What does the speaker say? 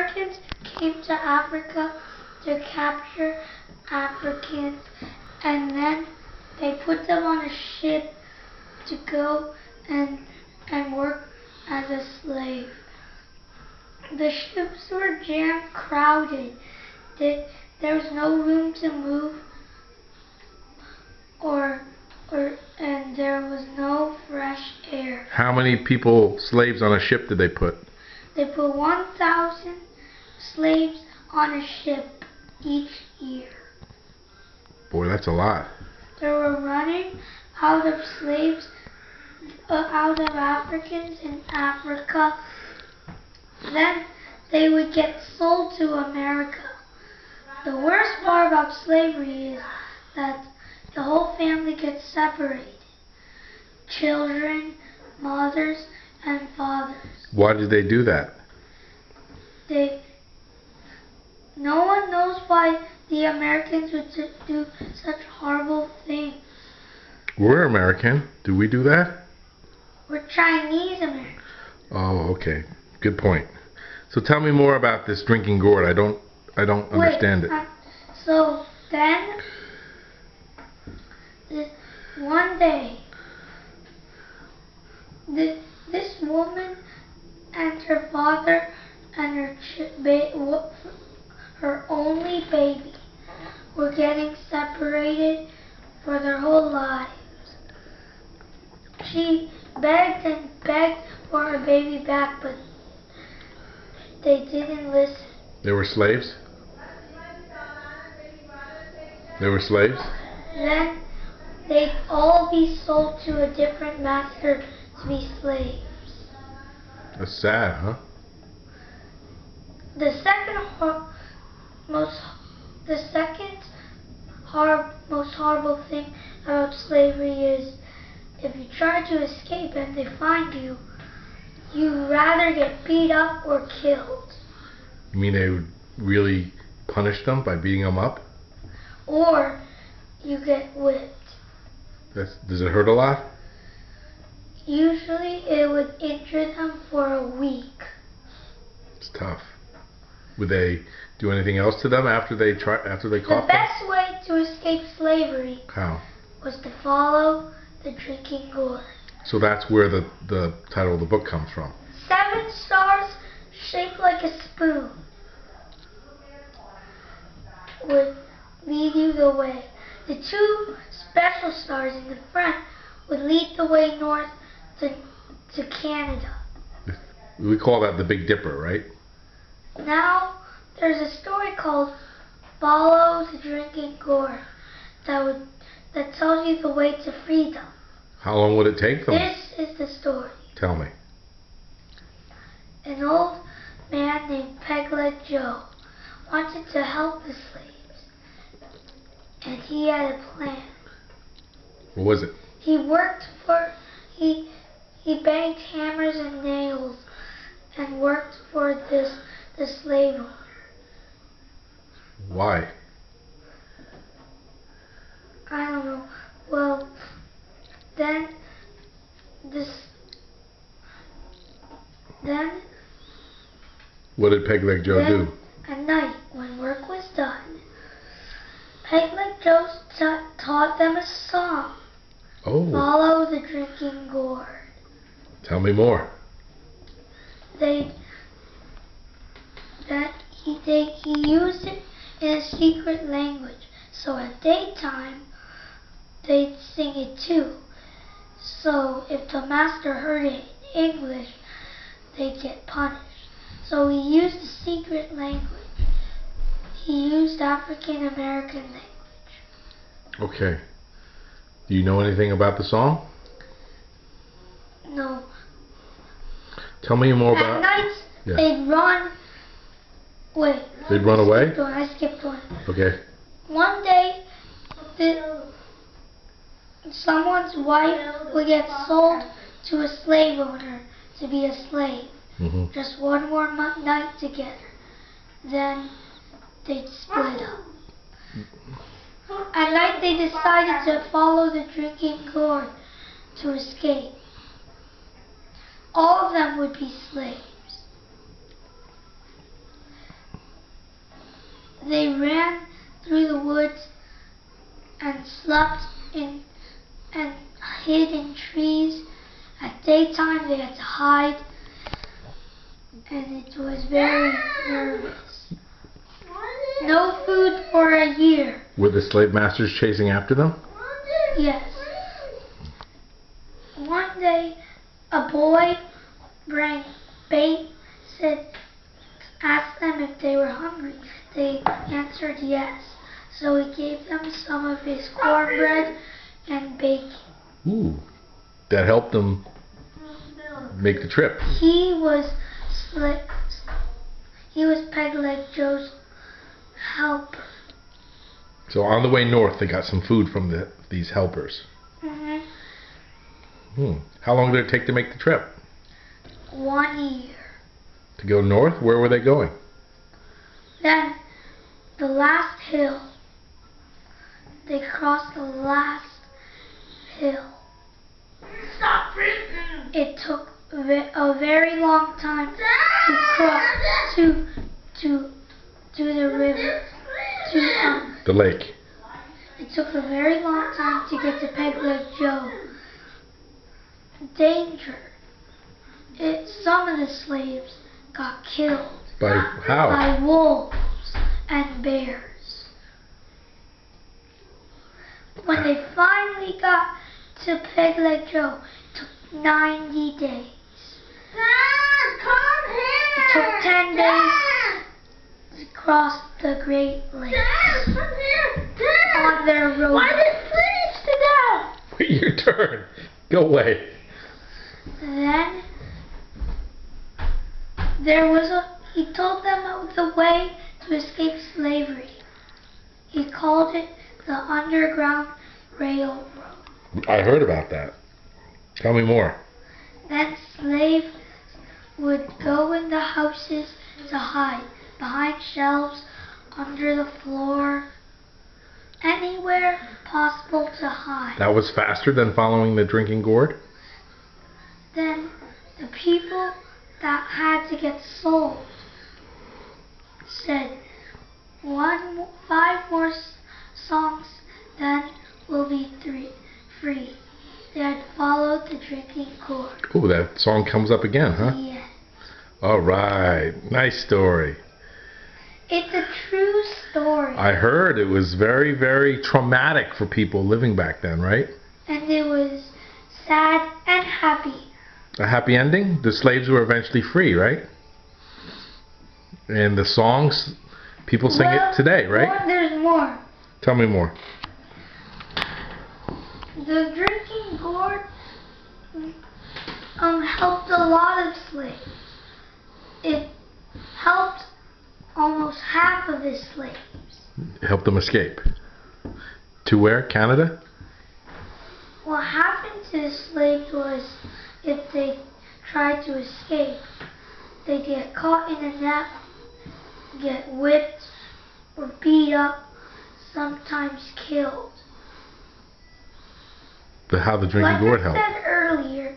Americans came to Africa to capture Africans, and then they put them on a ship to go and work as a slave. The ships were jam-crowded. There was no room to move, and there was no fresh air. How many slaves on a ship did they put? They put 1,000 slaves on a ship each year. Boy, that's a lot. They were running out of slaves, out of Africans in Africa. Then they would get sold to America. The worst part about slavery is that the whole family gets separated. Children, mothers, and fathers. Why did they do that? No one knows why the Americans would do such horrible things. We're American. Do we do that? We're Chinese Americans. Oh, okay. Good point. So tell me more about this drinking gourd. I don't understand it. So then, one day, this woman and her father and her only baby were getting separated for their whole lives. She begged and begged for her baby back, but they didn't listen. They were slaves? They were slaves? Then they'd all be sold to a different master to be slaves. That's sad, huh? The second most horrible thing about slavery is if you try to escape and they find you, you'd rather get beat up or killed. You mean they would really punish them by beating them up? Or you get whipped. Does it hurt a lot? Usually it would injure them for a week. It's tough. Would they do anything else to them after they caught them? The best way to escape slavery was to follow the Drinking Gourd. So that's where the title of the book comes from. 7 stars shaped like a spoon would lead you the way. The 2 special stars in the front would lead the way north to Canada. We call that the Big Dipper, right? Now, there's a story called Follow the Drinking Gourd that tells you the way to freedom. How long would it take them? This is the story. Tell me. An old man named Peg-Leg Joe wanted to help the slaves, and he had a plan. What was it? He banged hammers and nails and worked for the slave owner. Why? I don't know. Well, then what did Peg-Leg Joe do? At night, when work was done, Peg-Leg Joe taught them a song. Oh. Follow the Drinking Gourd. Tell me more. He used it in a secret language, so at daytime they'd sing it too. So if the master heard it in English, they'd get punished. So he used a secret language. He used African American language. Okay. Do you know anything about the song? No. Tell me more about... At night, they'd run... Wait. They'd run away? I skipped one. Okay. One day, someone's wife would get sold to a slave owner to be a slave. Mm-hmm. Just one more night together. Then they'd split up. At night they decided to follow the Drinking Gourd to escape. All of them would be slaves. they ran through the woods and slept in and hid in trees. At daytime they had to hide, and it was very nervous. No food for a year. Were the slave masters chasing after them? Yes. One day, a boy brought bait, asked them if they were hungry. They answered yes. So he gave them some of his cornbread and bacon. Ooh, that helped them make the trip. He was Peg Leg Joe's helper. So on the way north, they got some food from these helpers. How long did it take to make the trip? 1 year. To go north? Where were they going? Then, the last hill. They crossed the last hill. Stop drinking! It took a very long time to cross to the river, The lake. It took a very long time to get to Peg Leg Joe. Danger. Some of the slaves got killed. By how? By wolves and bears. When they finally got to Peg Leg Joe, it took 90 days. Dad, come here! It took 10 days to cross the Great Lakes. Dad, come here! Dad! On their road. Why did freeze to death? Wait your turn. Go away. Then he told them of the way to escape slavery. He called it the Underground Railroad. I heard about that. Tell me more. Then slaves would go in the houses to hide, behind shelves, under the floor, anywhere possible to hide. That was faster than following the Drinking Gourd? Then the people that had to get sold said, 5 more songs, then we'll be free. They had followed the Drinking Gourd. Oh, that song comes up again, huh? Yes. All right. Nice story. It's a true story. I heard it was very, very traumatic for people living back then, right? And it was sad and happy. A happy ending? The slaves were eventually free, right? And the songs, people sing it today, right? There's more. Tell me more. The Drinking Gourd helped a lot of slaves. It helped almost half of the slaves. It helped them escape. To where? Canada? What happened to the slaves was, if they tried to escape, they'd get caught in a net, get whipped or beat up, sometimes killed. But how the Drinking Gourd helped? Like I said earlier,